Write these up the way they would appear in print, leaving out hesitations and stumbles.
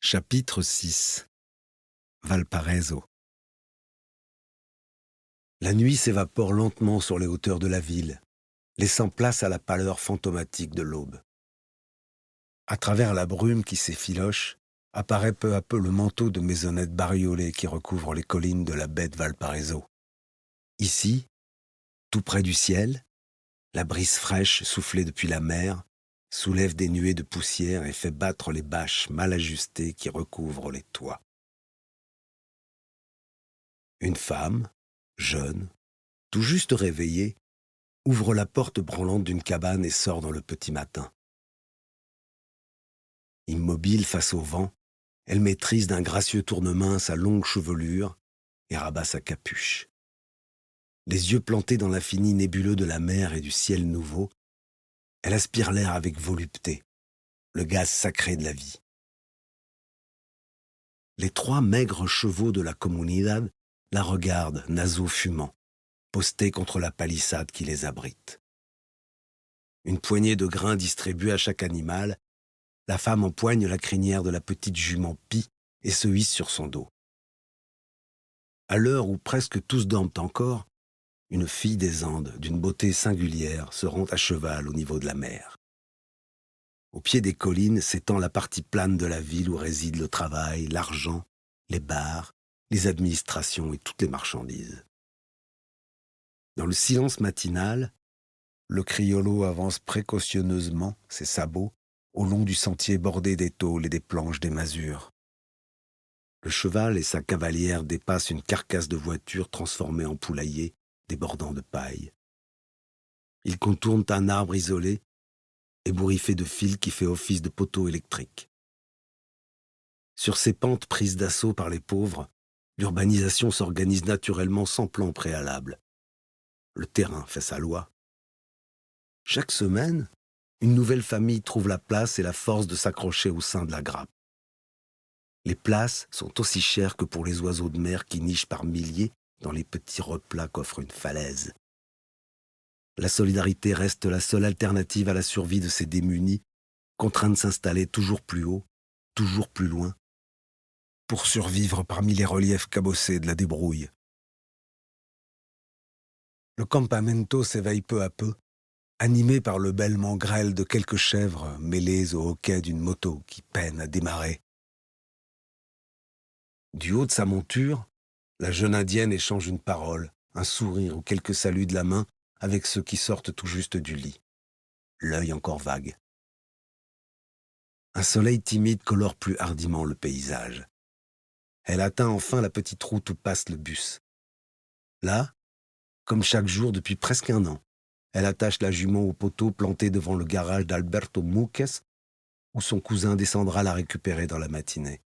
Chapitre 6. Valparaiso. La nuit s'évapore lentement sur les hauteurs de la ville, laissant place à la pâleur fantomatique de l'aube. À travers la brume qui s'effiloche, apparaît peu à peu le manteau de maisonnettes bariolées qui recouvre les collines de la baie de Valparaiso. Ici, tout près du ciel, la brise fraîche soufflée depuis la mer soulève des nuées de poussière et fait battre les bâches mal ajustées qui recouvrent les toits. Une femme, jeune, tout juste réveillée, ouvre la porte branlante d'une cabane et sort dans le petit matin. Immobile face au vent, elle maîtrise d'un gracieux tournement sa longue chevelure et rabat sa capuche. Les yeux plantés dans l'infini nébuleux de la mer et du ciel nouveau, elle aspire l'air avec volupté, le gaz sacré de la vie. Les 3 maigres chevaux de la comunidad la regardent, naseaux fumants, postés contre la palissade qui les abrite. Une poignée de grains distribuée à chaque animal, la femme empoigne la crinière de la petite jument Pie et se hisse sur son dos. À l'heure où presque tous dorment encore, une fille des Andes, d'une beauté singulière, se rend à cheval au niveau de la mer. Au pied des collines s'étend la partie plane de la ville où résident le travail, l'argent, les bars, les administrations et toutes les marchandises. Dans le silence matinal, le criollo avance précautionneusement, ses sabots, au long du sentier bordé des tôles et des planches des masures. Le cheval et sa cavalière dépassent une carcasse de voiture transformée en poulailler, débordant de paille. Ils contournent un arbre isolé, ébouriffé de fils qui fait office de poteau électrique. Sur ces pentes prises d'assaut par les pauvres, l'urbanisation s'organise naturellement sans plan préalable. Le terrain fait sa loi. Chaque semaine, une nouvelle famille trouve la place et la force de s'accrocher au sein de la grappe. Les places sont aussi chères que pour les oiseaux de mer qui nichent par milliers dans les petits replats qu'offre une falaise. La solidarité reste la seule alternative à la survie de ces démunis, contraints de s'installer toujours plus haut, toujours plus loin, pour survivre parmi les reliefs cabossés de la débrouille. Le campamento s'éveille peu à peu, animé par le bêlement grêle de quelques chèvres mêlées au hoquet d'une moto qui peine à démarrer. Du haut de sa monture, la jeune indienne échange une parole, un sourire ou quelques saluts de la main avec ceux qui sortent tout juste du lit, l'œil encore vague. Un soleil timide colore plus hardiment le paysage. Elle atteint enfin la petite route où passe le bus. Là, comme chaque jour depuis presque un an, elle attache la jument au poteau planté devant le garage d'Alberto Muques, où son cousin descendra la récupérer dans la matinée.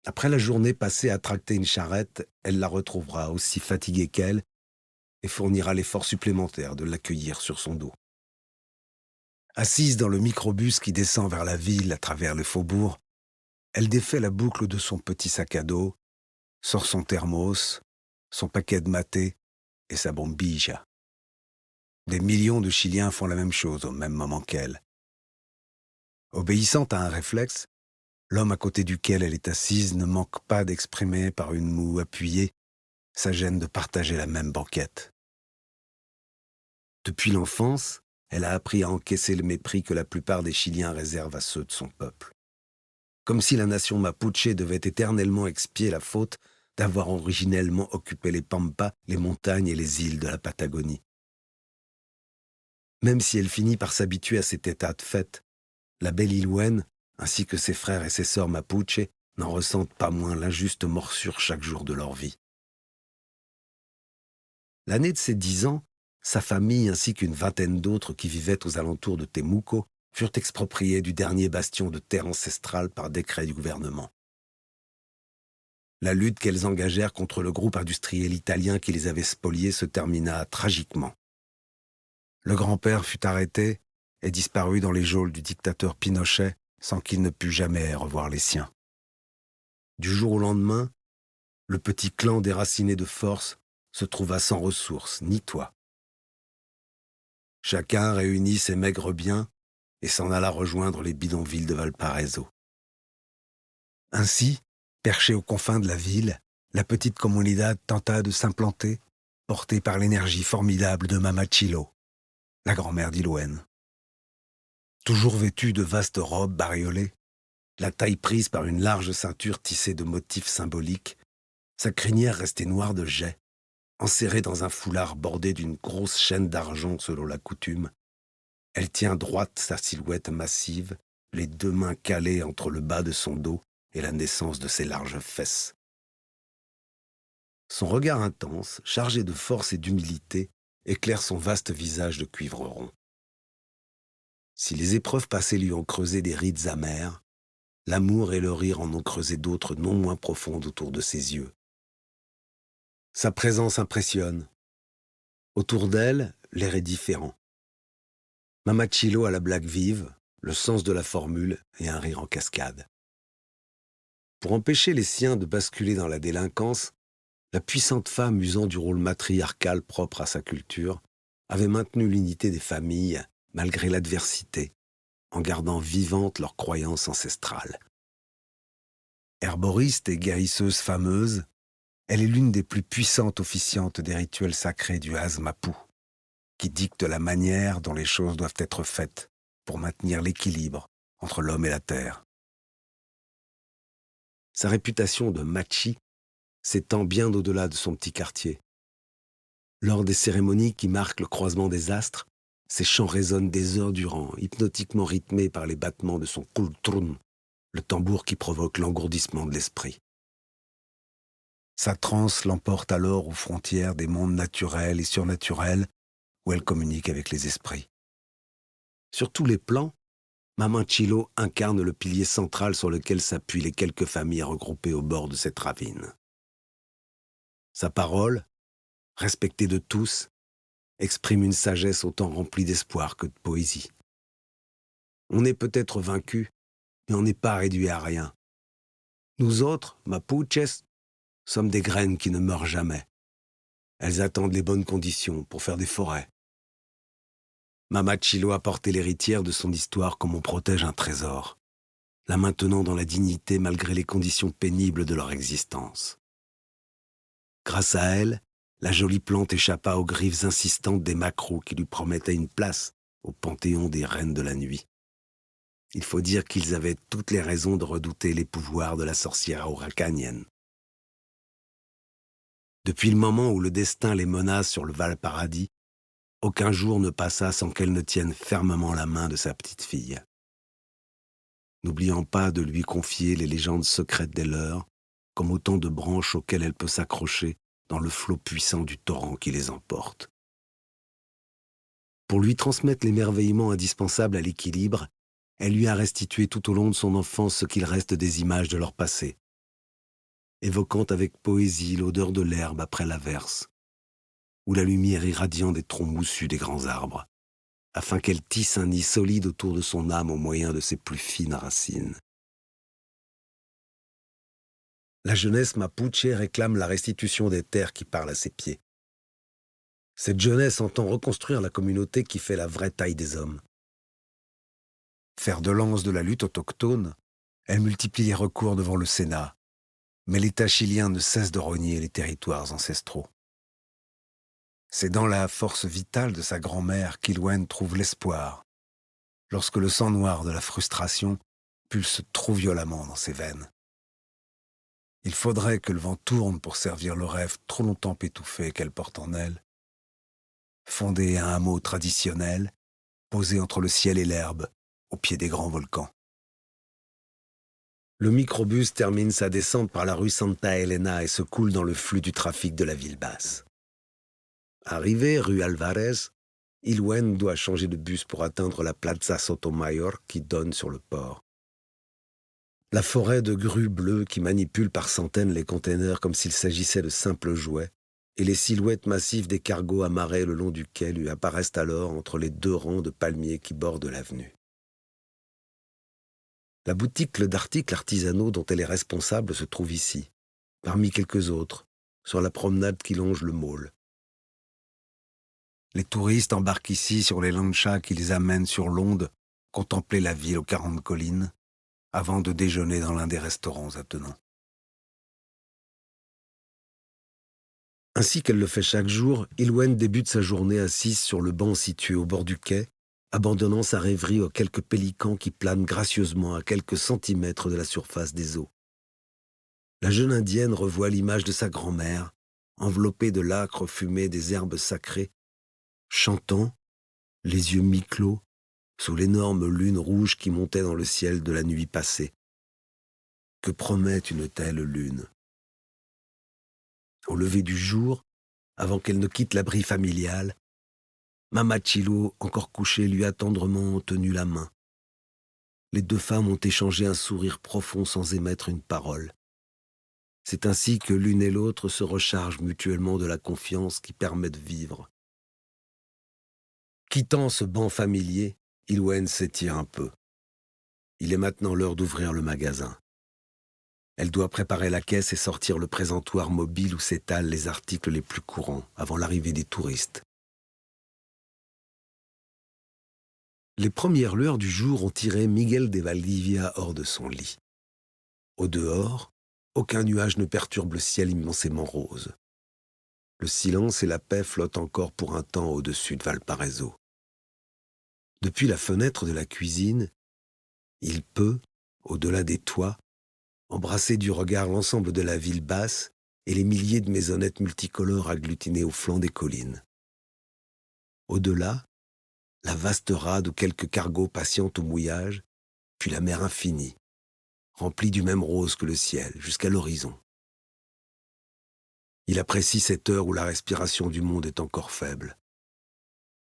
Après la journée passée à tracter une charrette, elle la retrouvera aussi fatiguée qu'elle et fournira l'effort supplémentaire de l'accueillir sur son dos. Assise dans le microbus qui descend vers la ville à travers le faubourg, elle défait la boucle de son petit sac à dos, sort son thermos, son paquet de maté et sa bombilla. Des millions de Chiliens font la même chose au même moment qu'elle. Obéissant à un réflexe, l'homme à côté duquel elle est assise ne manque pas d'exprimer par une moue appuyée sa gêne de partager la même banquette. Depuis l'enfance, elle a appris à encaisser le mépris que la plupart des Chiliens réservent à ceux de son peuple. Comme si la nation mapuche devait éternellement expier la faute d'avoir originellement occupé les pampas, les montagnes et les îles de la Patagonie. Même si elle finit par s'habituer à cet état de fait, la belle Ilouenne, ainsi que ses frères et ses sœurs mapuche, n'en ressentent pas moins l'injuste morsure chaque jour de leur vie. L'année de ses 10 ans, sa famille ainsi qu'une vingtaine d'autres qui vivaient aux alentours de Temuco furent expropriés du dernier bastion de terre ancestrale par décret du gouvernement. La lutte qu'elles engagèrent contre le groupe industriel italien qui les avait spoliés se termina tragiquement. Le grand-père fut arrêté et disparut dans les geôles du dictateur Pinochet sans qu'il ne pût jamais revoir les siens. Du jour au lendemain, le petit clan déraciné de force se trouva sans ressources ni toit. Chacun réunit ses maigres biens et s'en alla rejoindre les bidonvilles de Valparaiso. Ainsi, perchée aux confins de la ville, la petite comunidad tenta de s'implanter, portée par l'énergie formidable de Mama Chilo, la grand-mère d'Ilouen. Toujours vêtue de vastes robes bariolées, la taille prise par une large ceinture tissée de motifs symboliques, sa crinière restée noire de jais, enserrée dans un foulard bordé d'une grosse chaîne d'argent selon la coutume, elle tient droite sa silhouette massive, les deux mains calées entre le bas de son dos et la naissance de ses larges fesses. Son regard intense, chargé de force et d'humilité, éclaire son vaste visage de cuivre rond. Si les épreuves passées lui ont creusé des rides amères, l'amour et le rire en ont creusé d'autres non moins profondes autour de ses yeux. Sa présence impressionne. Autour d'elle, l'air est différent. Mama Chilo a la blague vive, le sens de la formule et un rire en cascade. Pour empêcher les siens de basculer dans la délinquance, la puissante femme usant du rôle matriarcal propre à sa culture avait maintenu l'unité des familles malgré l'adversité, en gardant vivantes leurs croyances ancestrales. Herboriste et guérisseuse fameuse, elle est l'une des plus puissantes officiantes des rituels sacrés du Hazmapu, qui dicte la manière dont les choses doivent être faites pour maintenir l'équilibre entre l'homme et la terre. Sa réputation de machi s'étend bien au-delà de son petit quartier. Lors des cérémonies qui marquent le croisement des astres, ses chants résonnent des heures durant, hypnotiquement rythmés par les battements de son kultrun, le tambour qui provoque l'engourdissement de l'esprit. Sa transe l'emporte alors aux frontières des mondes naturels et surnaturels où elle communique avec les esprits. Sur tous les plans, Mama Chilo incarne le pilier central sur lequel s'appuient les quelques familles regroupées au bord de cette ravine. Sa parole, respectée de tous, exprime une sagesse autant remplie d'espoir que de poésie. On est peut-être vaincu, mais on n'est pas réduit à rien. Nous autres, Mapuches, sommes des graines qui ne meurent jamais. Elles attendent les bonnes conditions pour faire des forêts. Mama Chilo a porté l'héritière de son histoire comme on protège un trésor, la maintenant dans la dignité malgré les conditions pénibles de leur existence. Grâce à elle, la jolie plante échappa aux griffes insistantes des maquereaux qui lui promettaient une place au panthéon des reines de la nuit. Il faut dire qu'ils avaient toutes les raisons de redouter les pouvoirs de la sorcière hurricanienne. Depuis le moment où le destin les menace sur le Val-Paradis, aucun jour ne passa sans qu'elle ne tienne fermement la main de sa petite fille. N'oubliant pas de lui confier les légendes secrètes des leurs, comme autant de branches auxquelles elle peut s'accrocher dans le flot puissant du torrent qui les emporte. Pour lui transmettre l'émerveillement indispensable à l'équilibre, elle lui a restitué tout au long de son enfance ce qu'il reste des images de leur passé, évoquant avec poésie l'odeur de l'herbe après l'averse, ou la lumière irradiant des troncs moussus des grands arbres, afin qu'elle tisse un nid solide autour de son âme au moyen de ses plus fines racines. La jeunesse mapuche réclame la restitution des terres qui parlent à ses pieds. Cette jeunesse entend reconstruire la communauté qui fait la vraie taille des hommes. Fer de lance de la lutte autochtone, elle multiplie les recours devant le Sénat, mais l'État chilien ne cesse de rogner les territoires ancestraux. C'est dans la force vitale de sa grand-mère qu'Ilouen trouve l'espoir, lorsque le sang noir de la frustration pulse trop violemment dans ses veines. Il faudrait que le vent tourne pour servir le rêve trop longtemps étouffé qu'elle porte en elle. Fondée à un hameau traditionnel, posé entre le ciel et l'herbe, au pied des grands volcans. Le microbus termine sa descente par la rue Santa Elena et se coule dans le flux du trafic de la ville basse. Arrivé rue Alvarez, Ilouen doit changer de bus pour atteindre la Plaza Sotomayor qui donne sur le port. La forêt de grues bleues qui manipulent par centaines les containers comme s'il s'agissait de simples jouets, et les silhouettes massives des cargos amarrés le long du quai lui apparaissent alors entre les deux rangs de palmiers qui bordent l'avenue. La boutique d'articles artisanaux dont elle est responsable se trouve ici, parmi quelques autres, sur la promenade qui longe le môle. Les touristes embarquent ici sur les lanchas qui les amènent sur l'onde, contempler la ville aux 40 collines, avant de déjeuner dans l'un des restaurants attenants. Ainsi qu'elle le fait chaque jour, Ilwen débute sa journée assise sur le banc situé au bord du quai, abandonnant sa rêverie aux quelques pélicans qui planent gracieusement à quelques centimètres de la surface des eaux. La jeune indienne revoit l'image de sa grand-mère, enveloppée de l'âcre fumée des herbes sacrées, chantant, les yeux mi-clos, sous l'énorme lune rouge qui montait dans le ciel de la nuit passée. Que promet une telle lune? Au lever du jour, avant qu'elle ne quitte l'abri familial, Mama Chilo, encore couchée, lui a tendrement tenu la main. Les deux femmes ont échangé un sourire profond sans émettre une parole. C'est ainsi que l'une et l'autre se rechargent mutuellement de la confiance qui permet de vivre. Quittant ce banc familier, Ilwen s'étire un peu. Il est maintenant l'heure d'ouvrir le magasin. Elle doit préparer la caisse et sortir le présentoir mobile où s'étalent les articles les plus courants avant l'arrivée des touristes. Les premières lueurs du jour ont tiré Miguel de Valdivia hors de son lit. Au dehors, aucun nuage ne perturbe le ciel immensément rose. Le silence et la paix flottent encore pour un temps au-dessus de Valparaiso. Depuis la fenêtre de la cuisine, il peut, au-delà des toits, embrasser du regard l'ensemble de la ville basse et les milliers de maisonnettes multicolores agglutinées au flanc des collines. Au-delà, la vaste rade où quelques cargos patientent au mouillage, puis la mer infinie, remplie du même rose que le ciel, jusqu'à l'horizon. Il apprécie cette heure où la respiration du monde est encore faible.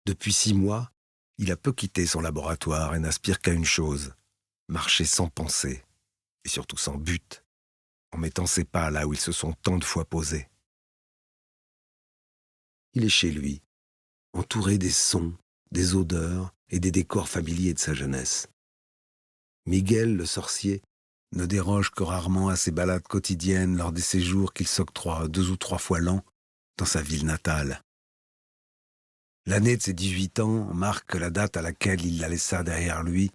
Depuis 6 mois, il a peu quitté son laboratoire et n'aspire qu'à une chose, marcher sans pensée, et surtout sans but, en mettant ses pas là où ils se sont tant de fois posés. Il est chez lui, entouré des sons, des odeurs et des décors familiers de sa jeunesse. Miguel, le sorcier, ne déroge que rarement à ses balades quotidiennes lors des séjours qu'il s'octroie 2 ou 3 fois l'an dans sa ville natale. L'année de ses 18 ans marque la date à laquelle il la laissa derrière lui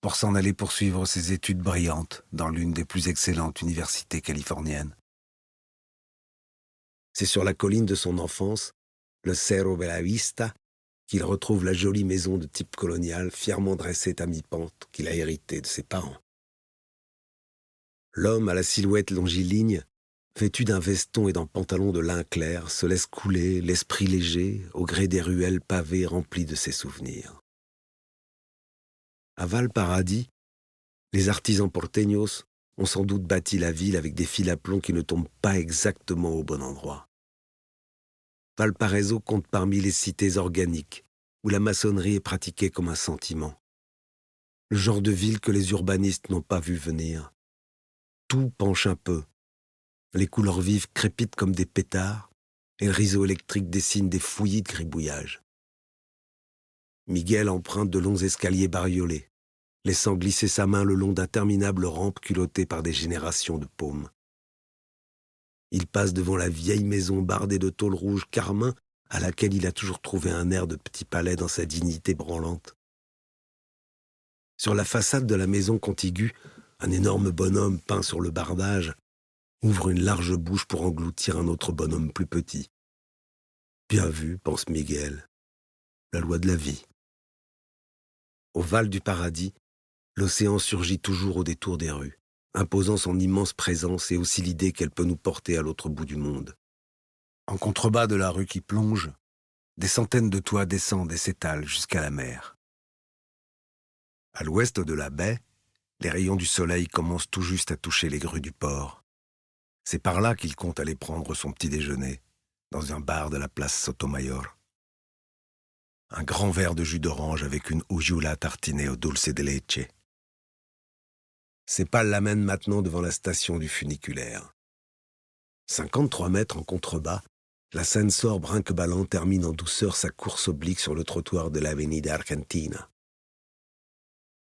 pour s'en aller poursuivre ses études brillantes dans l'une des plus excellentes universités californiennes. C'est sur la colline de son enfance, le Cerro Bella Vista, qu'il retrouve la jolie maison de type colonial fièrement dressée à mi-pente qu'il a héritée de ses parents. L'homme à la silhouette longiligne, vêtu d'un veston et d'un pantalon de lin clair, se laisse couler, l'esprit léger, au gré des ruelles pavées remplies de ses souvenirs. À Valparadis, les artisans porteños ont sans doute bâti la ville avec des fils à plomb qui ne tombent pas exactement au bon endroit. Valparaiso compte parmi les cités organiques, où la maçonnerie est pratiquée comme un sentiment. Le genre de ville que les urbanistes n'ont pas vu venir. Tout penche un peu. Les couleurs vives crépitent comme des pétards, et le réseau électrique dessine des fouillis de gribouillage. Miguel emprunte de longs escaliers bariolés, laissant glisser sa main le long d'interminables rampes culottées par des générations de paumes. Il passe devant la vieille maison bardée de tôle rouge carmin à laquelle il a toujours trouvé un air de petit palais dans sa dignité branlante. Sur la façade de la maison contiguë, un énorme bonhomme peint sur le bardage ouvre une large bouche pour engloutir un autre bonhomme plus petit. Bien vu, pense Miguel, la loi de la vie. Au Val du Paradis, l'océan surgit toujours au détour des rues, imposant son immense présence et aussi l'idée qu'elle peut nous porter à l'autre bout du monde. En contrebas de la rue qui plonge, des centaines de toits descendent et s'étalent jusqu'à la mer. À l'ouest de la baie, les rayons du soleil commencent tout juste à toucher les grues du port. C'est par là qu'il compte aller prendre son petit déjeuner, dans un bar de la place Sotomayor. Un grand verre de jus d'orange avec une ujula tartinée au dulce de leche. Ses pas l'amènent maintenant devant la station du funiculaire. 53 mètres en contrebas, l'ascensor brinque-ballant termine en douceur sa course oblique sur le trottoir de l'Avenida Argentina.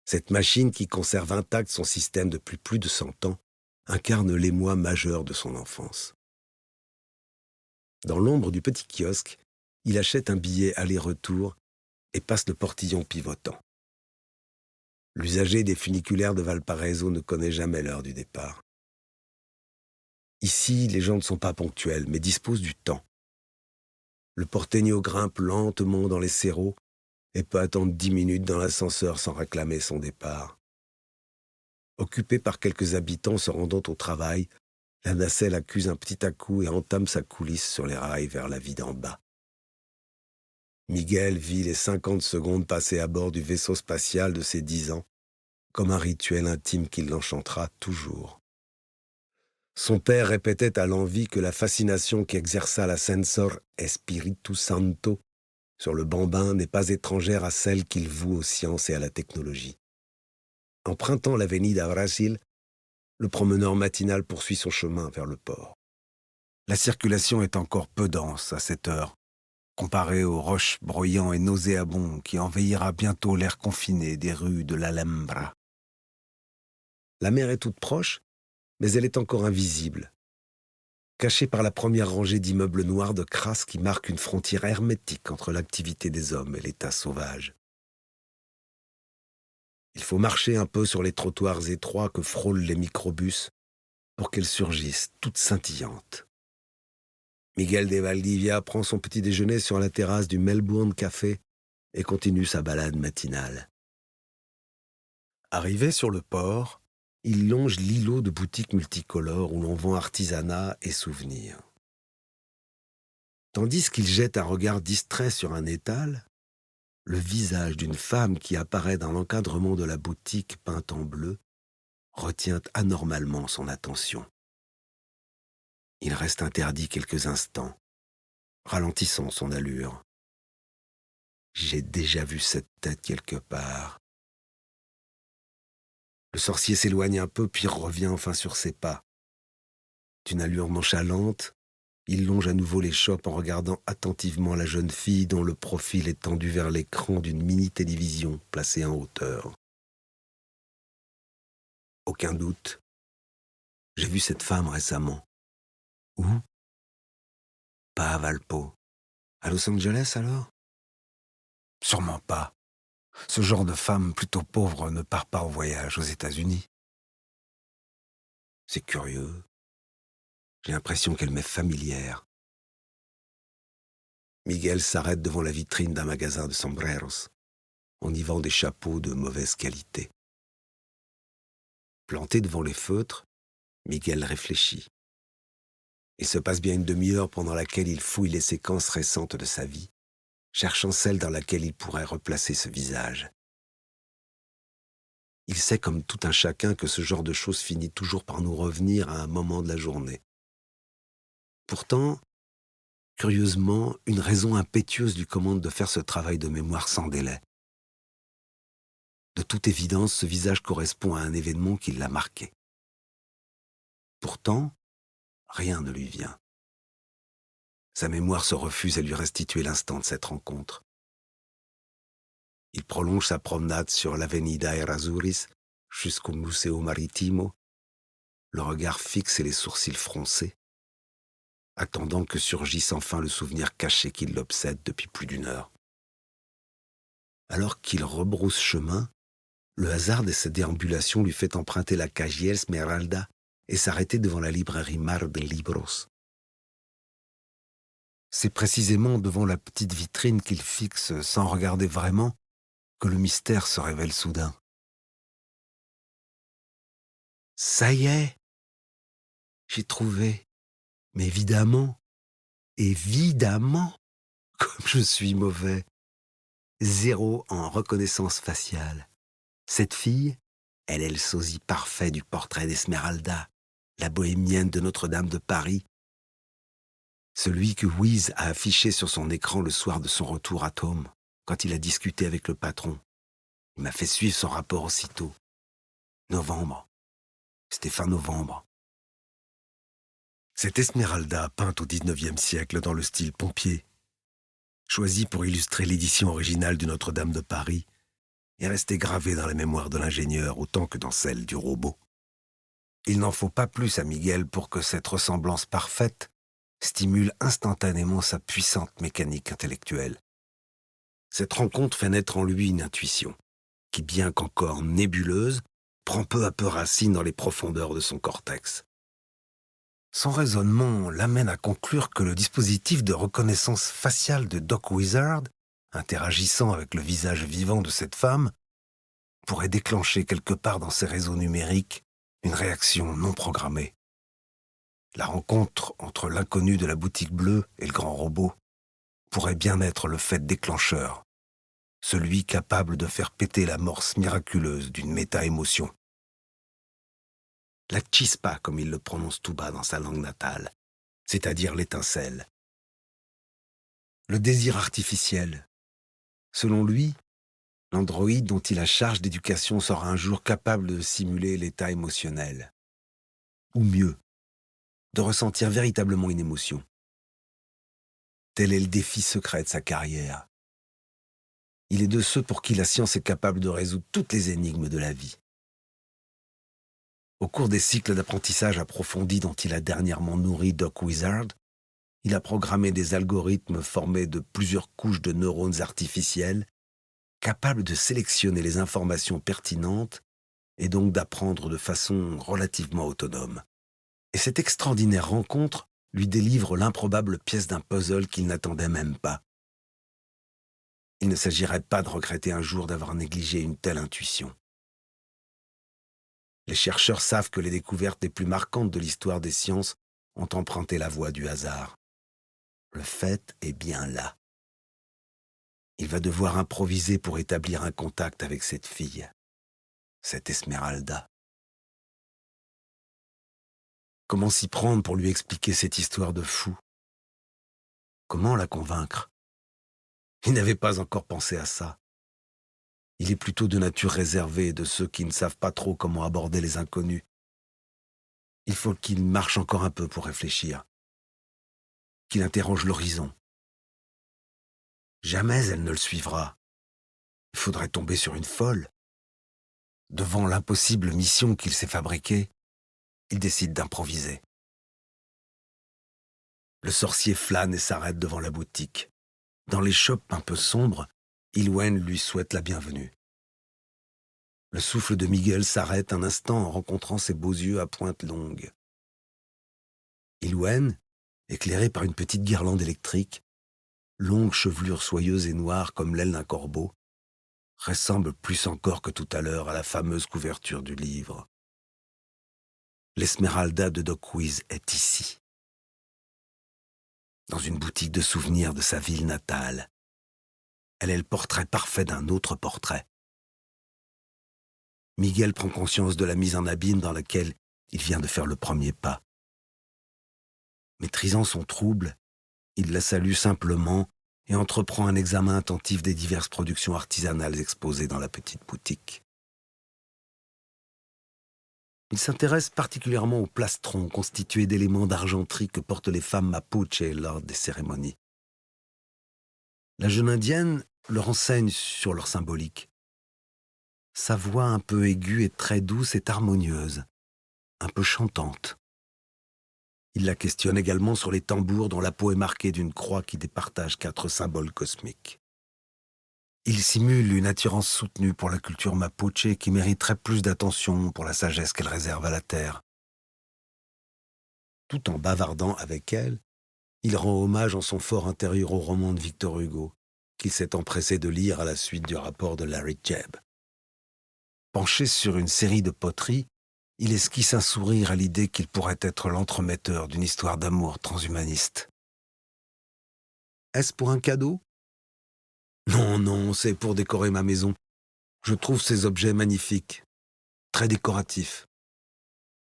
Cette machine qui conserve intact son système depuis plus de 100 ans incarne l'émoi majeur de son enfance. Dans l'ombre du petit kiosque, il achète un billet aller-retour et passe le portillon pivotant. L'usager des funiculaires de Valparaiso ne connaît jamais l'heure du départ. Ici, les gens ne sont pas ponctuels, mais disposent du temps. Le porteño grimpe lentement dans les cerros et peut attendre 10 minutes dans l'ascenseur sans réclamer son départ. Occupé par quelques habitants se rendant au travail, la nacelle accuse un petit à-coup et entame sa coulisse sur les rails vers la vie d'en bas. Miguel vit les 50 secondes passées à bord du vaisseau spatial de ses 10 ans comme un rituel intime qui l'enchantera toujours. Son père répétait à l'envi que la fascination qu'exerça l'ascensor Espíritu Santo sur le bambin n'est pas étrangère à celle qu'il voue aux sciences et à la technologie. Empruntant l'Avenida Brasil, le promeneur matinal poursuit son chemin vers le port. La circulation est encore peu dense à cette heure, comparée aux roches broyants et nauséabonds qui envahira bientôt l'air confiné des rues de l'Alhambra. La mer est toute proche, mais elle est encore invisible, cachée par la première rangée d'immeubles noirs de crasse qui marque une frontière hermétique entre l'activité des hommes et l'état sauvage. Il faut marcher un peu sur les trottoirs étroits que frôlent les microbus pour qu'elles surgissent, toutes scintillantes. Miguel de Valdivia prend son petit déjeuner sur la terrasse du Melbourne Café et continue sa balade matinale. Arrivé sur le port, il longe l'îlot de boutiques multicolores où l'on vend artisanat et souvenirs. Tandis qu'il jette un regard distrait sur un étal, le visage d'une femme qui apparaît dans l'encadrement de la boutique peinte en bleu retient anormalement son attention. Il reste interdit quelques instants, ralentissant son allure. J'ai déjà vu cette tête quelque part. Le sorcier s'éloigne un peu, puis revient enfin sur ses pas. D'une allure nonchalante, il longe à nouveau les chopes en regardant attentivement la jeune fille dont le profil est tendu vers l'écran d'une mini-télévision placée en hauteur. Aucun doute, j'ai vu cette femme récemment. Où? Pas à Valpo. À Los Angeles alors? Sûrement pas. Ce genre de femme plutôt pauvre ne part pas en voyage aux États-Unis. C'est curieux. J'ai l'impression qu'elle m'est familière. Miguel s'arrête devant la vitrine d'un magasin de sombreros. On y vend des chapeaux de mauvaise qualité. Planté devant les feutres, Miguel réfléchit. Il se passe bien une demi-heure pendant laquelle il fouille les séquences récentes de sa vie, cherchant celle dans laquelle il pourrait replacer ce visage. Il sait comme tout un chacun que ce genre de choses finit toujours par nous revenir à un moment de la journée. Pourtant, curieusement, une raison impétueuse lui commande de faire ce travail de mémoire sans délai. De toute évidence, ce visage correspond à un événement qui l'a marqué. Pourtant, rien ne lui vient. Sa mémoire se refuse à lui restituer l'instant de cette rencontre. Il prolonge sa promenade sur l'Avenida Errázuriz jusqu'au Museo Marítimo, le regard fixe et les sourcils froncés, attendant que surgisse enfin le souvenir caché qui l'obsède depuis plus d'une heure. Alors qu'il rebrousse chemin, le hasard de sa déambulation lui fait emprunter la calle Esmeralda et s'arrêter devant la librairie Mar de Libros. C'est précisément devant la petite vitrine qu'il fixe sans regarder vraiment que le mystère se révèle soudain. Ça y est, j'ai trouvé. Mais évidemment, comme je suis mauvais. 0 en reconnaissance faciale. Cette fille, elle est le sosie parfait du portrait d'Esmeralda, la bohémienne de Notre-Dame de Paris. Celui que Wiz a affiché sur son écran le soir de son retour à Tom, quand il a discuté avec le patron. Il m'a fait suivre son rapport aussitôt. Novembre. C'était fin novembre. Cette Esmeralda, peinte au XIXe siècle dans le style pompier, choisie pour illustrer l'édition originale du Notre-Dame de Paris, est restée gravée dans la mémoire de l'ingénieur autant que dans celle du robot. Il n'en faut pas plus à Miguel pour que cette ressemblance parfaite stimule instantanément sa puissante mécanique intellectuelle. Cette rencontre fait naître en lui une intuition, qui, bien qu'encore nébuleuse, prend peu à peu racine dans les profondeurs de son cortex. Son raisonnement l'amène à conclure que le dispositif de reconnaissance faciale de Doc Wizard, interagissant avec le visage vivant de cette femme, pourrait déclencher quelque part dans ses réseaux numériques une réaction non programmée. La rencontre entre l'inconnu de la boutique bleue et le grand robot pourrait bien être le fait déclencheur, celui capable de faire péter l'amorce miraculeuse d'une méta-émotion. La chispa, comme il le prononce tout bas dans sa langue natale, c'est-à-dire l'étincelle. Le désir artificiel. Selon lui, l'androïde dont il a charge d'éducation sera un jour capable de simuler l'état émotionnel. Ou mieux, de ressentir véritablement une émotion. Tel est le défi secret de sa carrière. Il est de ceux pour qui la science est capable de résoudre toutes les énigmes de la vie. Au cours des cycles d'apprentissage approfondis dont il a dernièrement nourri Doc Wizard, il a programmé des algorithmes formés de plusieurs couches de neurones artificiels capables de sélectionner les informations pertinentes et donc d'apprendre de façon relativement autonome. Et cette extraordinaire rencontre lui délivre l'improbable pièce d'un puzzle qu'il n'attendait même pas. Il ne s'agirait pas de regretter un jour d'avoir négligé une telle intuition. Les chercheurs savent que les découvertes les plus marquantes de l'histoire des sciences ont emprunté la voie du hasard. Le fait est bien là. Il va devoir improviser pour établir un contact avec cette fille, cette Esmeralda. Comment s'y prendre pour lui expliquer cette histoire de fou? Comment la convaincre? Il n'avait pas encore pensé à ça. Il est plutôt de nature réservée, de ceux qui ne savent pas trop comment aborder les inconnus. Il faut qu'il marche encore un peu pour réfléchir, qu'il interroge l'horizon. Jamais elle ne le suivra. Il faudrait tomber sur une folle. Devant l'impossible mission qu'il s'est fabriquée, il décide d'improviser. Le sorcier flâne et s'arrête devant la boutique. Dans les shops un peu sombres, Ilwen lui souhaite la bienvenue. Le souffle de Miguel s'arrête un instant en rencontrant ses beaux yeux à pointe longue. Ilwen, éclairée par une petite guirlande électrique, longue chevelure soyeuse et noire comme l'aile d'un corbeau, ressemble plus encore que tout à l'heure à la fameuse couverture du livre. L'Esmeralda de Doc Wiz est ici, dans une boutique de souvenirs de sa ville natale. Elle est le portrait parfait d'un autre portrait. Miguel prend conscience de la mise en abîme dans laquelle il vient de faire le premier pas. Maîtrisant son trouble, il la salue simplement et entreprend un examen attentif des diverses productions artisanales exposées dans la petite boutique. Il s'intéresse particulièrement aux plastrons constitués d'éléments d'argenterie que portent les femmes mapuche lors des cérémonies. La jeune indienne le renseigne sur leur symbolique. Sa voix un peu aiguë et très douce est harmonieuse, un peu chantante. Il la questionne également sur les tambours dont la peau est marquée d'une croix qui départage 4 symboles cosmiques. Il simule une attirance soutenue pour la culture mapuche qui mériterait plus d'attention pour la sagesse qu'elle réserve à la terre. Tout en bavardant avec elle, il rend hommage en son fort intérieur au roman de Victor Hugo, qu'il s'est empressé de lire à la suite du rapport de Larry Jebb. Penché sur une série de poteries, il esquisse un sourire à l'idée qu'il pourrait être l'entremetteur d'une histoire d'amour transhumaniste. Est-ce pour un cadeau? Non, non, c'est pour décorer ma maison. Je trouve ces objets magnifiques, très décoratifs.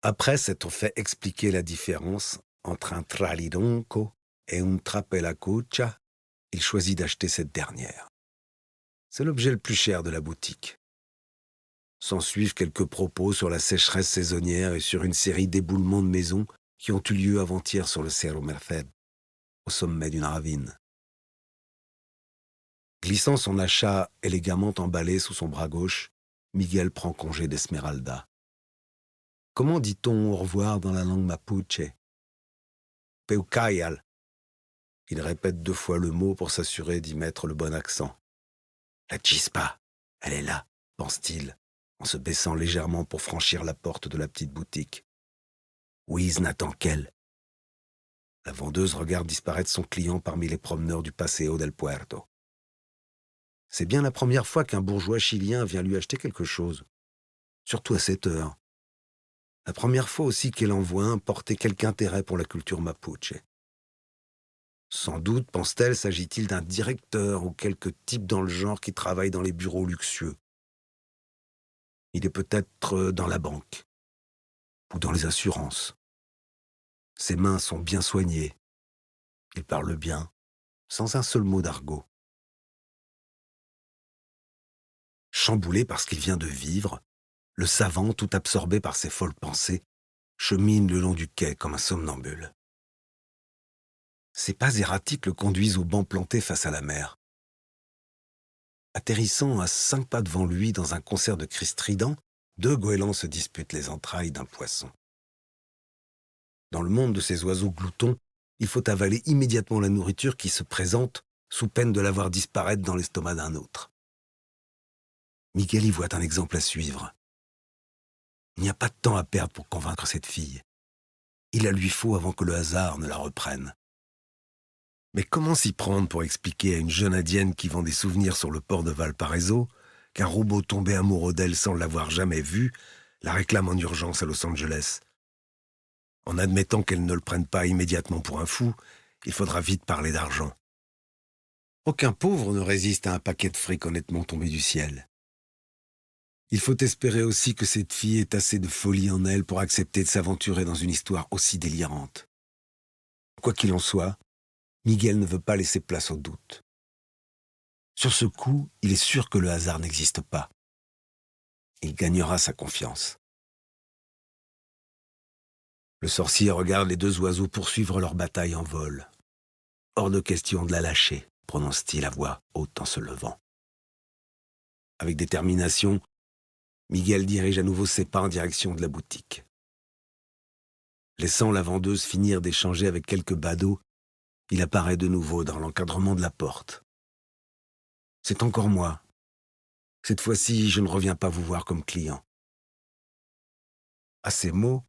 Après s'être fait expliquer la différence entre un tralironco et un trapelacucha, il choisit d'acheter cette dernière. C'est l'objet le plus cher de la boutique. S'en suivent quelques propos sur la sécheresse saisonnière et sur une série d'éboulements de maisons qui ont eu lieu avant-hier sur le Cerro Merced, au sommet d'une ravine. Glissant son achat élégamment emballé sous son bras gauche, Miguel prend congé d'Esmeralda. Comment dit-on au revoir dans la langue mapuche? Peucayal. Il répète 2 fois le mot pour s'assurer d'y mettre le bon accent. La chispa, elle est là, pense-t-il, en se baissant légèrement pour franchir la porte de la petite boutique. Ouise n'attend qu'elle. La vendeuse regarde disparaître son client parmi les promeneurs du Paseo del Puerto. C'est bien la première fois qu'un bourgeois chilien vient lui acheter quelque chose, surtout à cette heure. La première fois aussi qu'elle en voit un porter quelque intérêt pour la culture mapuche. Sans doute, pense-t-elle, s'agit-il d'un directeur ou quelque type dans le genre qui travaille dans les bureaux luxueux. Il est peut-être dans la banque ou dans les assurances. Ses mains sont bien soignées. Il parle bien, sans un seul mot d'argot. Chamboulé par ce qu'il vient de vivre, le savant, tout absorbé par ses folles pensées, chemine le long du quai comme un somnambule. Ses pas erratiques le conduisent au banc planté face à la mer. Atterrissant à 5 pas devant lui dans un concert de cris stridents, 2 goélands se disputent les entrailles d'un poisson. Dans le monde de ces oiseaux gloutons, il faut avaler immédiatement la nourriture qui se présente sous peine de la voir disparaître dans l'estomac d'un autre. Miguel y voit un exemple à suivre. Il n'y a pas de temps à perdre pour convaincre cette fille. Il la lui faut avant que le hasard ne la reprenne. Mais comment s'y prendre pour expliquer à une jeune indienne qui vend des souvenirs sur le port de Valparaiso qu'un robot tombé amoureux d'elle sans l'avoir jamais vue la réclame en urgence à Los Angeles? En admettant qu'elle ne le prenne pas immédiatement pour un fou, il faudra vite parler d'argent. Aucun pauvre ne résiste à un paquet de fric honnêtement tombé du ciel. Il faut espérer aussi que cette fille ait assez de folie en elle pour accepter de s'aventurer dans une histoire aussi délirante. Quoi qu'il en soit, Miguel ne veut pas laisser place au doute. Sur ce coup, il est sûr que le hasard n'existe pas. Il gagnera sa confiance. Le sorcier regarde les 2 oiseaux poursuivre leur bataille en vol. Hors de question de la lâcher, prononce-t-il à voix haute en se levant. Avec détermination, Miguel dirige à nouveau ses pas en direction de la boutique. Laissant la vendeuse finir d'échanger avec quelques badauds, il apparaît de nouveau dans l'encadrement de la porte. « C'est encore moi. Cette fois-ci, je ne reviens pas vous voir comme client. » À ces mots,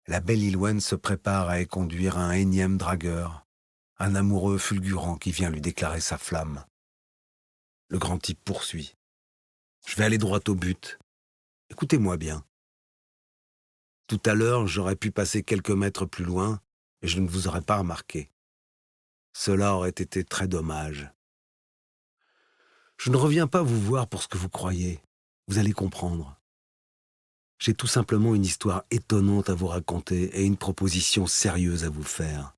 la belle Iloine se prépare à éconduire un énième dragueur, un amoureux fulgurant qui vient lui déclarer sa flamme. Le grand type poursuit. « Je vais aller droit au but. Écoutez-moi bien. Tout à l'heure, j'aurais pu passer quelques mètres plus loin et je ne vous aurais pas remarqué. Cela aurait été très dommage. Je ne reviens pas vous voir pour ce que vous croyez. Vous allez comprendre. J'ai tout simplement une histoire étonnante à vous raconter et une proposition sérieuse à vous faire.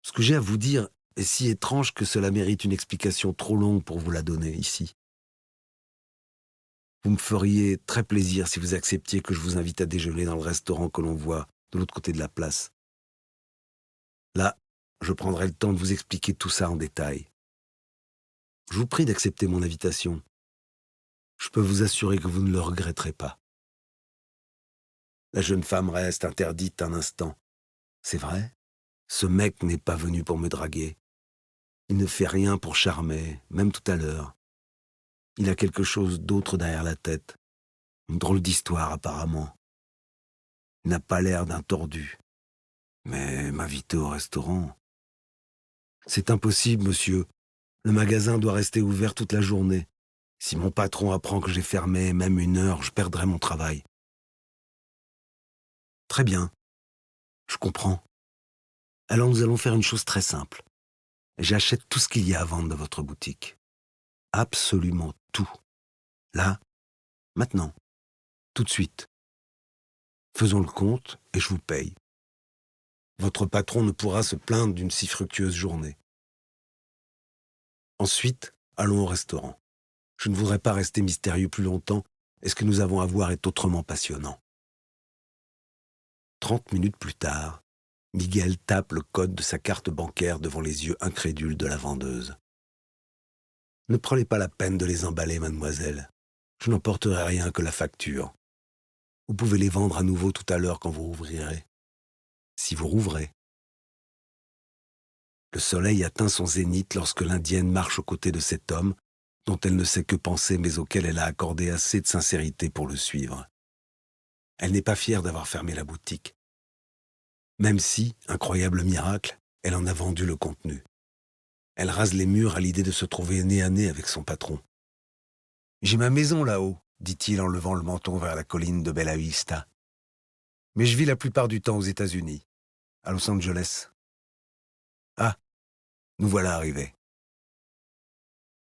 Ce que j'ai à vous dire est si étrange que cela mérite une explication trop longue pour vous la donner ici. Vous me feriez très plaisir si vous acceptiez que je vous invite à déjeuner dans le restaurant que l'on voit de l'autre côté de la place. Là, je prendrai le temps de vous expliquer tout ça en détail. Je vous prie d'accepter mon invitation. Je peux vous assurer que vous ne le regretterez pas. » La jeune femme reste interdite un instant. C'est vrai, ce mec n'est pas venu pour me draguer. Il ne fait rien pour charmer, même tout à l'heure. Il a quelque chose d'autre derrière la tête. Une drôle d'histoire, apparemment. Il n'a pas l'air d'un tordu. Mais m'inviter au restaurant... C'est impossible, monsieur. Le magasin doit rester ouvert toute la journée. Si mon patron apprend que j'ai fermé même 1 heure, je perdrai mon travail. Très bien. Je comprends. Alors nous allons faire une chose très simple. J'achète tout ce qu'il y a à vendre dans votre boutique. Absolument tout. Là, maintenant, tout de suite. Faisons le compte et je vous paye. Votre patron ne pourra se plaindre d'une si fructueuse journée. Ensuite, allons au restaurant. Je ne voudrais pas rester mystérieux plus longtemps et ce que nous avons à voir est autrement passionnant. 30 minutes plus tard, Miguel tape le code de sa carte bancaire devant les yeux incrédules de la vendeuse. « Ne prenez pas la peine de les emballer, mademoiselle. Je n'emporterai rien que la facture. Vous pouvez les vendre à nouveau tout à l'heure quand vous rouvrirez. Si vous rouvrez. » Le soleil atteint son zénith lorsque l'Indienne marche aux côtés de cet homme, dont elle ne sait que penser mais auquel elle a accordé assez de sincérité pour le suivre. Elle n'est pas fière d'avoir fermé la boutique, même si, incroyable miracle, elle en a vendu le contenu. Elle rase les murs à l'idée de se trouver nez à nez avec son patron. « J'ai ma maison là-haut, dit-il en levant le menton vers la colline de Bella Vista. Mais je vis la plupart du temps aux États-Unis, à Los Angeles. Ah, nous voilà arrivés. »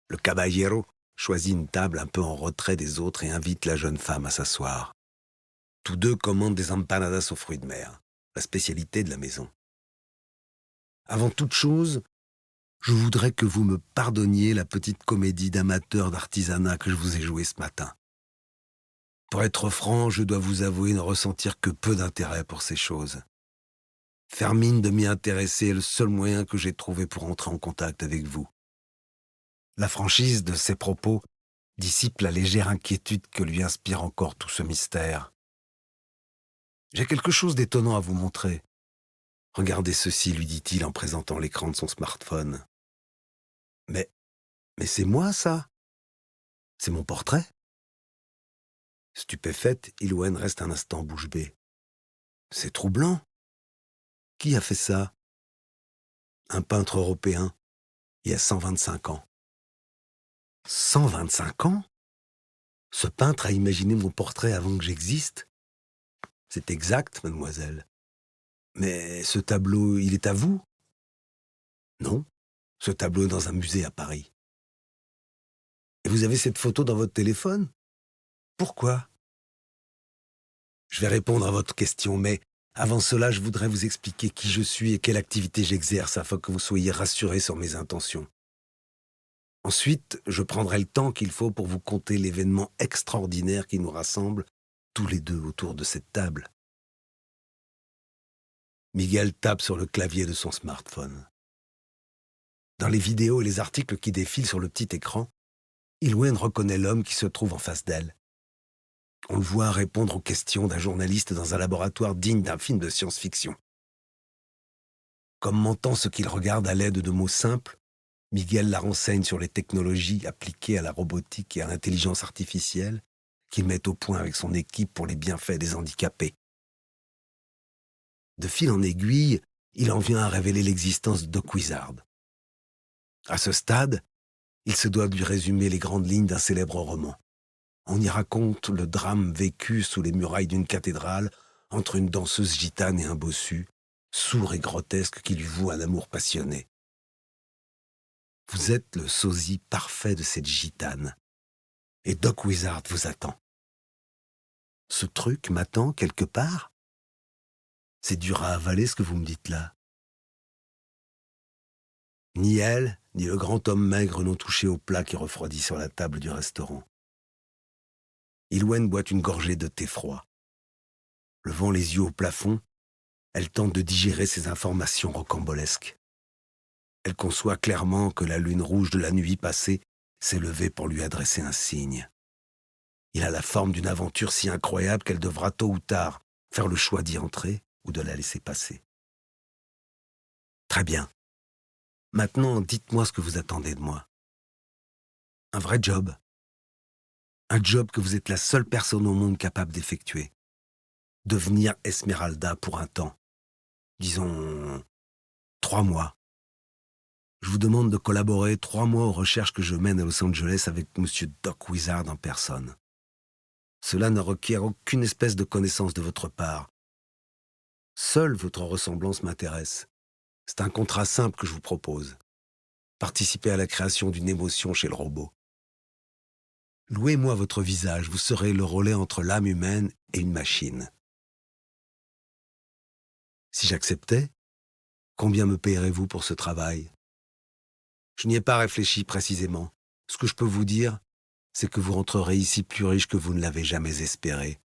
Le caballero choisit une table un peu en retrait des autres et invite la jeune femme à s'asseoir. Tous deux commandent des empanadas aux fruits de mer, la spécialité de la maison. Avant toute chose, je voudrais que vous me pardonniez la petite comédie d'amateur d'artisanat que je vous ai jouée ce matin. Pour être franc, je dois vous avouer ne ressentir que peu d'intérêt pour ces choses. Faire mine de m'y intéresser est le seul moyen que j'ai trouvé pour entrer en contact avec vous. La franchise de ses propos dissipe la légère inquiétude que lui inspire encore tout ce mystère. J'ai quelque chose d'étonnant à vous montrer. Regardez ceci, lui dit-il en présentant l'écran de son smartphone. Mais c'est moi, ça? C'est mon portrait? Stupéfaite, Ilouen reste un instant bouche bée. C'est troublant. Qui a fait ça? Un peintre européen, il y a 125 ans. 125 ans? Ce peintre a imaginé mon portrait avant que j'existe? C'est exact, mademoiselle. Mais ce tableau, il est à vous? Non, ce tableau est dans un musée à Paris. Et vous avez cette photo dans votre téléphone? Pourquoi? Je vais répondre à votre question, mais avant cela, je voudrais vous expliquer qui je suis et quelle activité j'exerce afin que vous soyez rassurés sur mes intentions. Ensuite, je prendrai le temps qu'il faut pour vous conter l'événement extraordinaire qui nous rassemble tous les deux autour de cette table. Miguel tape sur le clavier de son smartphone. Dans les vidéos et les articles qui défilent sur le petit écran, Ilouen reconnaît l'homme qui se trouve en face d'elle. On le voit répondre aux questions d'un journaliste dans un laboratoire digne d'un film de science-fiction. Commentant ce qu'il regarde à l'aide de mots simples, Miguel la renseigne sur les technologies appliquées à la robotique et à l'intelligence artificielle qu'il met au point avec son équipe pour les bienfaits des handicapés. De fil en aiguille, il en vient à révéler l'existence de Doc Wizard. À ce stade, il se doit de lui résumer les grandes lignes d'un célèbre roman. On y raconte le drame vécu sous les murailles d'une cathédrale entre une danseuse gitane et un bossu, sourd et grotesque qui lui voue un amour passionné. Vous êtes le sosie parfait de cette gitane, et Doc Wizard vous attend. Ce truc m'attend quelque part? C'est dur à avaler ce que vous me dites là. Ni elle, ni le grand homme maigre n'ont touché au plat qui refroidit sur la table du restaurant. Ilouen boit une gorgée de thé froid. Levant les yeux au plafond, elle tente de digérer ces informations rocambolesques. Elle conçoit clairement que la lune rouge de la nuit passée s'est levée pour lui adresser un signe. Il a la forme d'une aventure si incroyable qu'elle devra tôt ou tard faire le choix d'y entrer ou de la laisser passer. Très bien. Maintenant, dites-moi ce que vous attendez de moi. Un vrai job. Un job que vous êtes la seule personne au monde capable d'effectuer. Devenir Esmeralda pour un temps. Disons 3 mois. Je vous demande de collaborer 3 mois aux recherches que je mène à Los Angeles avec M. Doc Wizard en personne. Cela ne requiert aucune espèce de connaissance de votre part. Seule votre ressemblance m'intéresse. C'est un contrat simple que je vous propose. Participez à la création d'une émotion chez le robot. Louez-moi votre visage, vous serez le relais entre l'âme humaine et une machine. Si j'acceptais, combien me payerez-vous pour ce travail? Je n'y ai pas réfléchi précisément. Ce que je peux vous dire, c'est que vous rentrerez ici plus riche que vous ne l'avez jamais espéré.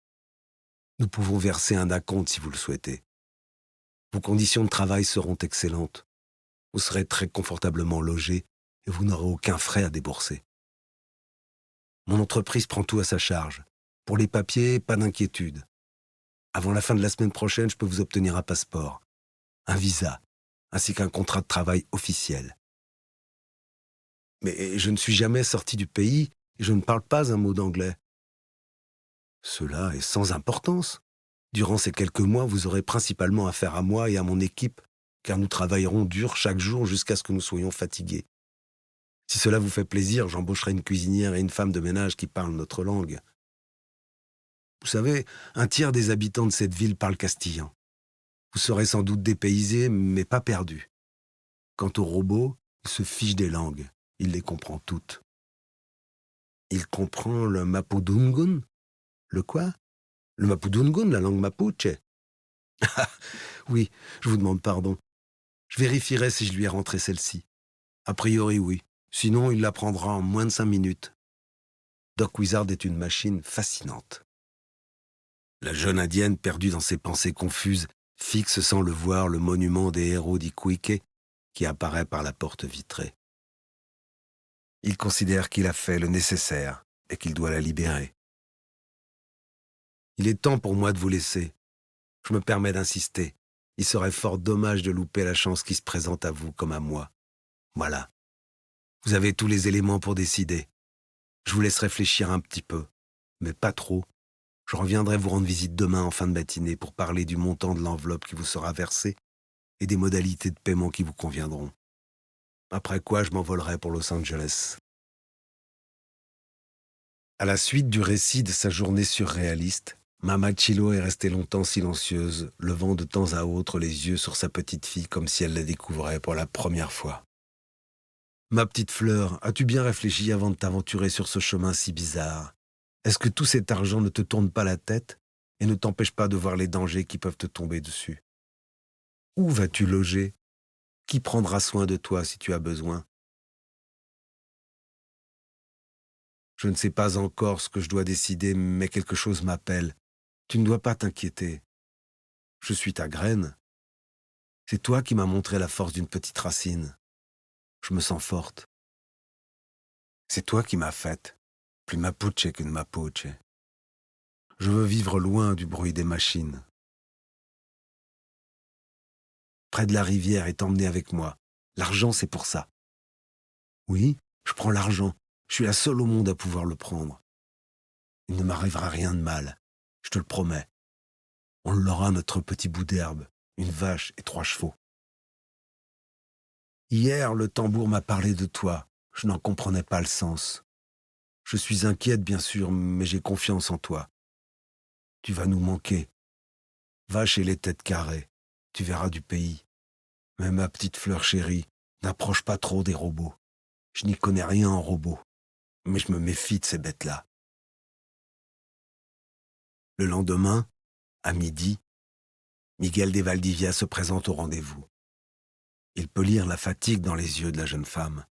Nous pouvons verser un acompte si vous le souhaitez. Vos conditions de travail seront excellentes. Vous serez très confortablement logé et vous n'aurez aucun frais à débourser. Mon entreprise prend tout à sa charge. Pour les papiers, pas d'inquiétude. Avant la fin de la semaine prochaine, je peux vous obtenir un passeport, un visa, ainsi qu'un contrat de travail officiel. Mais je ne suis jamais sorti du pays et je ne parle pas un mot d'anglais. Cela est sans importance. Durant ces quelques mois, vous aurez principalement affaire à moi et à mon équipe, car nous travaillerons dur chaque jour jusqu'à ce que nous soyons fatigués. Si cela vous fait plaisir, j'embaucherai une cuisinière et une femme de ménage qui parlent notre langue. Vous savez, un tiers des habitants de cette ville parlent castillan. Vous serez sans doute dépaysés, mais pas perdus. Quant au robot, il se fiche des langues. Il les comprend toutes. Il comprend le mapudungun? Le quoi? Le mapudungun, la langue mapuche? Oui, je vous demande pardon. Je vérifierai si je lui ai rentré celle-ci. A priori, oui. Sinon, il l'apprendra en moins de 5 minutes. Doc Wizard est une machine fascinante. La jeune indienne, perdue dans ses pensées confuses, fixe sans le voir le monument des héros d'Ikuike qui apparaît par la porte vitrée. Il considère qu'il a fait le nécessaire et qu'il doit la libérer. Il est temps pour moi de vous laisser. Je me permets d'insister. Il serait fort dommage de louper la chance qui se présente à vous comme à moi. Voilà. Vous avez tous les éléments pour décider. Je vous laisse réfléchir un petit peu, mais pas trop. Je reviendrai vous rendre visite demain en fin de matinée pour parler du montant de l'enveloppe qui vous sera versée et des modalités de paiement qui vous conviendront. Après quoi, je m'envolerai pour Los Angeles. À la suite du récit de sa journée surréaliste, Mama Chilo est restée longtemps silencieuse, levant de temps à autre les yeux sur sa petite fille comme si elle la découvrait pour la première fois. Ma petite fleur, as-tu bien réfléchi avant de t'aventurer sur ce chemin si bizarre? Est-ce que tout cet argent ne te tourne pas la tête et ne t'empêche pas de voir les dangers qui peuvent te tomber dessus? Où vas-tu loger? Qui prendra soin de toi si tu as besoin? Je ne sais pas encore ce que je dois décider, mais quelque chose m'appelle. Tu ne dois pas t'inquiéter. Je suis ta graine. C'est toi qui m'as montré la force d'une petite racine. Je me sens forte. C'est toi qui m'as faite, plus mapuche qu'une mapuche. Je veux vivre loin du bruit des machines. Près de la rivière et t'emmener avec moi. L'argent, c'est pour ça. Oui, je prends l'argent. Je suis la seule au monde à pouvoir le prendre. Il ne m'arrivera rien de mal. Je te le promets. On l'aura notre petit bout d'herbe, une vache et 3 chevaux. Hier, le tambour m'a parlé de toi. Je n'en comprenais pas le sens. Je suis inquiète, bien sûr, mais j'ai confiance en toi. Tu vas nous manquer. Va chez les têtes carrées. Tu verras du pays. Mais ma petite fleur chérie, n'approche pas trop des robots. Je n'y connais rien en robots, mais je me méfie de ces bêtes-là. Le lendemain, à midi, Miguel de Valdivia se présente au rendez-vous. Il peut lire la fatigue dans les yeux de la jeune femme.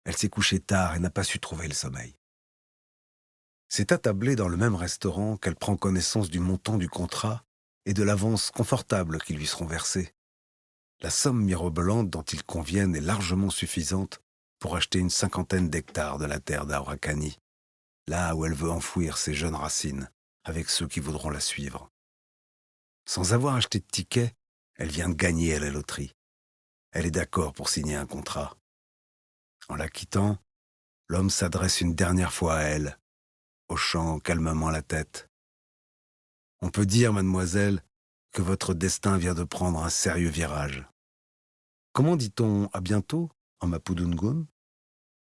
Elle s'est couchée tard et n'a pas su trouver le sommeil. C'est attablé dans le même restaurant qu'elle prend connaissance du montant du contrat et de l'avance confortable qui lui seront versées. La somme mirobolante dont ils conviennent est largement suffisante pour acheter une 50aine d'hectares de la terre d'Araucanie, là où elle veut enfouir ses jeunes racines, avec ceux qui voudront la suivre. Sans avoir acheté de ticket, elle vient de gagner à la loterie. Elle est d'accord pour signer un contrat. En la quittant, l'homme s'adresse une dernière fois à elle, hochant calmement la tête. On peut dire, mademoiselle, que votre destin vient de prendre un sérieux virage. Comment dit-on à bientôt en mapudungun?